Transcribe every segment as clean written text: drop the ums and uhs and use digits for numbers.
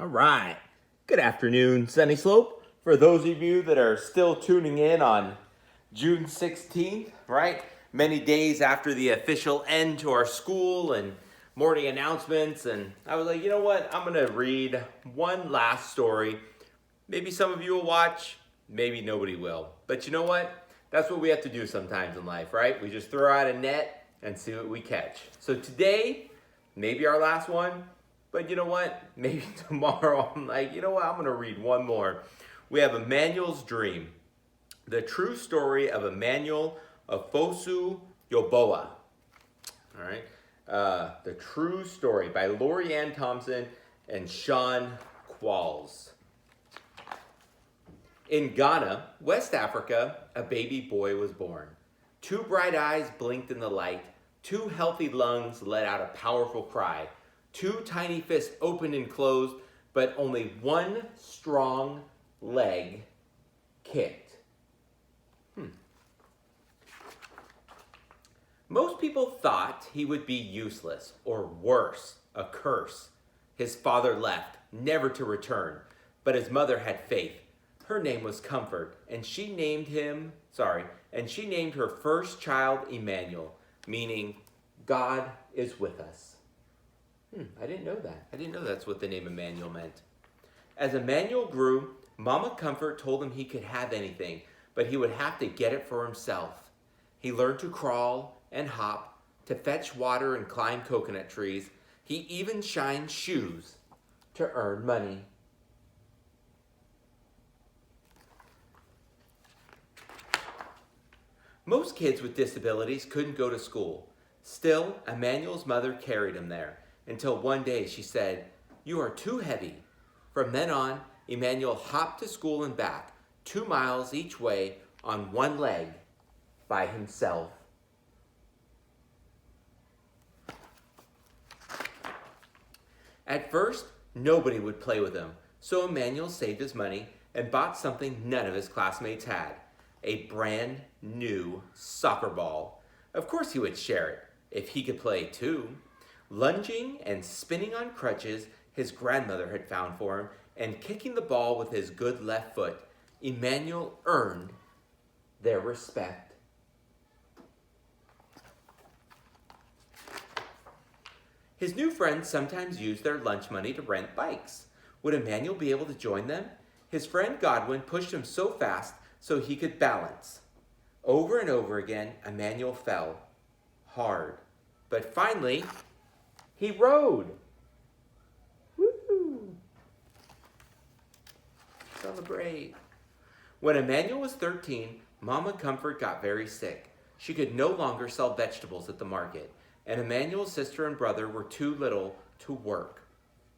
All right. Good afternoon, Sunny Slope. For those of you that are still tuning in on June 16th, right? Many days after the official end to our school and morning announcements. And I was like, you know what? I'm going to read one last story. Maybe some of you will watch, maybe nobody will. But you know what? That's what we have to do sometimes in life, right? We just throw out a net and see what we catch. So today, maybe our last one. But you know what? Maybe tomorrow I'm like, you know what? I'm going to read one more. We have Emmanuel's Dream. The true story of Emmanuel Ofosu Yoboa. All right. The True Story by Lori Ann Thompson and Sean Qualls. In Ghana, West Africa, a baby boy was born. Two bright eyes blinked in the light. Two healthy lungs let out a powerful cry. Two tiny fists opened and closed, but only one strong leg kicked. Most people thought he would be useless, or worse, a curse. His father left, never to return, but his mother had faith. Her name was Comfort, and she named her first child Emmanuel, meaning God is with us. I didn't know that. I didn't know that's what the name Emmanuel meant. As Emmanuel grew, Mama Comfort told him he could have anything, but he would have to get it for himself. He learned to crawl and hop, to fetch water and climb coconut trees. He even shined shoes to earn money. Most kids with disabilities couldn't go to school. Still, Emmanuel's mother carried him there, until one day she said, "You are too heavy." From then on, Emmanuel hopped to school and back, 2 miles each way on one leg by himself. At first, nobody would play with him, so Emmanuel saved his money and bought something none of his classmates had, a brand new soccer ball. Of course he would share it, if he could play too. Lunging and spinning on crutches his grandmother had found for him, and kicking the ball with his good left foot, Emmanuel earned their respect. His new friends sometimes used their lunch money to rent bikes. Would Emmanuel be able to join them? His friend Godwin pushed him so fast so he could balance. Over and over again, Emmanuel fell hard. But finally, he rode. Woo! Celebrate. When Emmanuel was 13, Mama Comfort got very sick. She could no longer sell vegetables at the market, and Emmanuel's sister and brother were too little to work.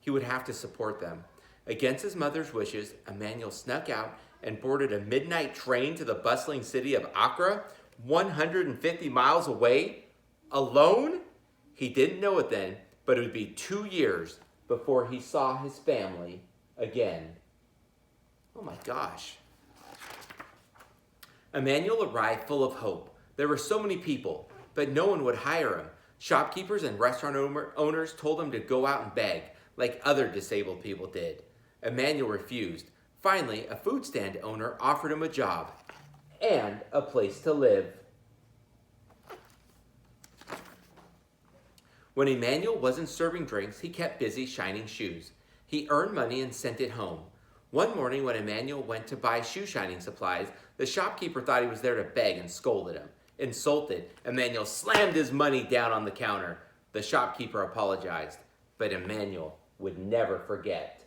He would have to support them. Against his mother's wishes, Emmanuel snuck out and boarded a midnight train to the bustling city of Accra, 150 miles away, alone. He didn't know it then, but it would be 2 years before he saw his family again. Oh my gosh. Emmanuel arrived full of hope. There were so many people, but no one would hire him. Shopkeepers and restaurant owners told him to go out and beg, like other disabled people did. Emmanuel refused. Finally, a food stand owner offered him a job and a place to live. When Emmanuel wasn't serving drinks, he kept busy shining shoes. He earned money and sent it home. One morning when Emmanuel went to buy shoe shining supplies, the shopkeeper thought he was there to beg and scolded him. Insulted, Emmanuel slammed his money down on the counter. The shopkeeper apologized, but Emmanuel would never forget.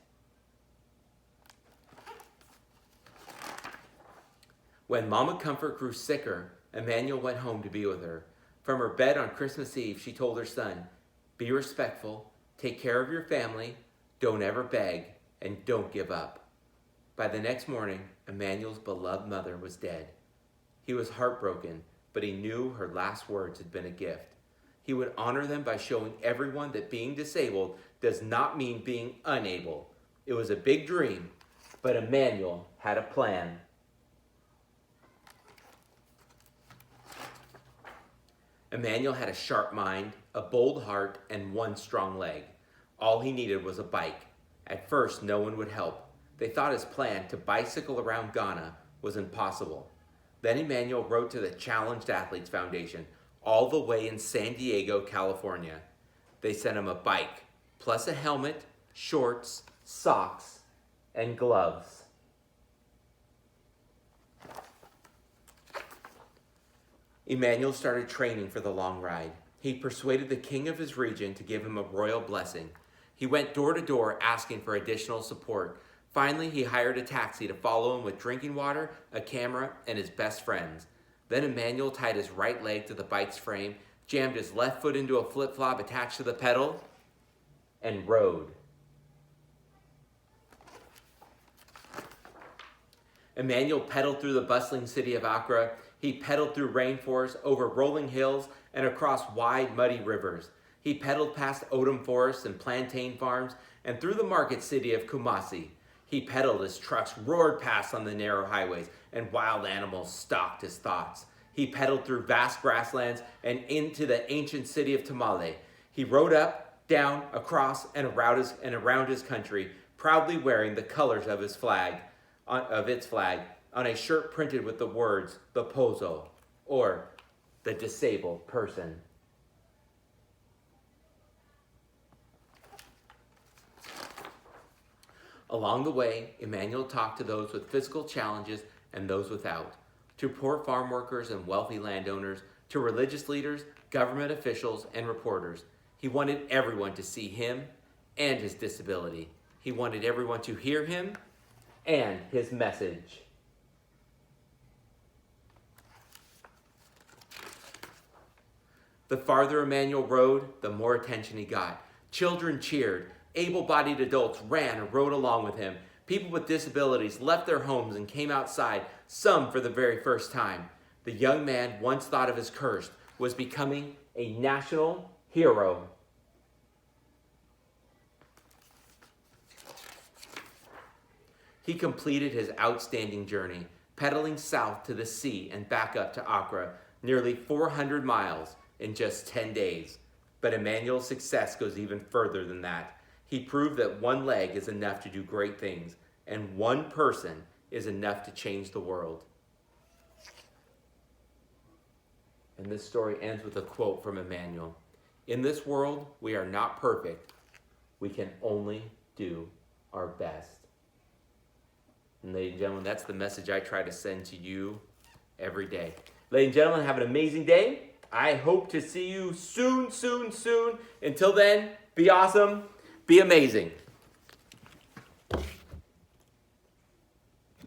When Mama Comfort grew sicker, Emmanuel went home to be with her. From her bed on Christmas Eve, she told her son, "Be respectful, take care of your family, don't ever beg, and don't give up." By the next morning, Emmanuel's beloved mother was dead. He was heartbroken, but he knew her last words had been a gift. He would honor them by showing everyone that being disabled does not mean being unable. It was a big dream, but Emmanuel had a plan. Emmanuel had a sharp mind, a bold heart, and one strong leg. All he needed was a bike. At first, no one would help. They thought his plan to bicycle around Ghana was impossible. Then Emmanuel wrote to the Challenged Athletes Foundation, all the way in San Diego, California. They sent him a bike, plus a helmet, shorts, socks, and gloves. Emmanuel started training for the long ride. He persuaded the king of his region to give him a royal blessing. He went door to door asking for additional support. Finally, he hired a taxi to follow him with drinking water, a camera, and his best friends. Then Emmanuel tied his right leg to the bike's frame, jammed his left foot into a flip-flop attached to the pedal, and rode. Emmanuel pedaled through the bustling city of Accra. He pedaled through rainforests, over rolling hills, and across wide, muddy rivers. He pedaled past Odum forests and plantain farms, and through the market city of Kumasi. He pedaled as trucks roared past on the narrow highways, and wild animals stalked his thoughts. He pedaled through vast grasslands and into the ancient city of Tamale. He rode up, down, across, and around his country, proudly wearing the colors of its flag, on a shirt printed with the words, the Pozo, or the disabled person. Along the way, Emmanuel talked to those with physical challenges and those without, to poor farm workers and wealthy landowners, to religious leaders, government officials, and reporters. He wanted everyone to see him and his disability. He wanted everyone to hear him and his message. The farther Emmanuel rode, the more attention he got. Children cheered. Able-bodied adults ran and rode along with him. People with disabilities left their homes and came outside, some for the very first time. The young man, once thought of as cursed, was becoming a national hero. He completed his outstanding journey, pedaling south to the sea and back up to Accra, nearly 400 miles in just 10 days. But Emmanuel's success goes even further than that. He proved that one leg is enough to do great things, and one person is enough to change the world. And this story ends with a quote from Emmanuel. In this world, we are not perfect. We can only do our best. And ladies and gentlemen, that's the message I try to send to you every day. Ladies and gentlemen, have an amazing day. I hope to see you soon, soon, soon. Until then, be awesome. Be amazing.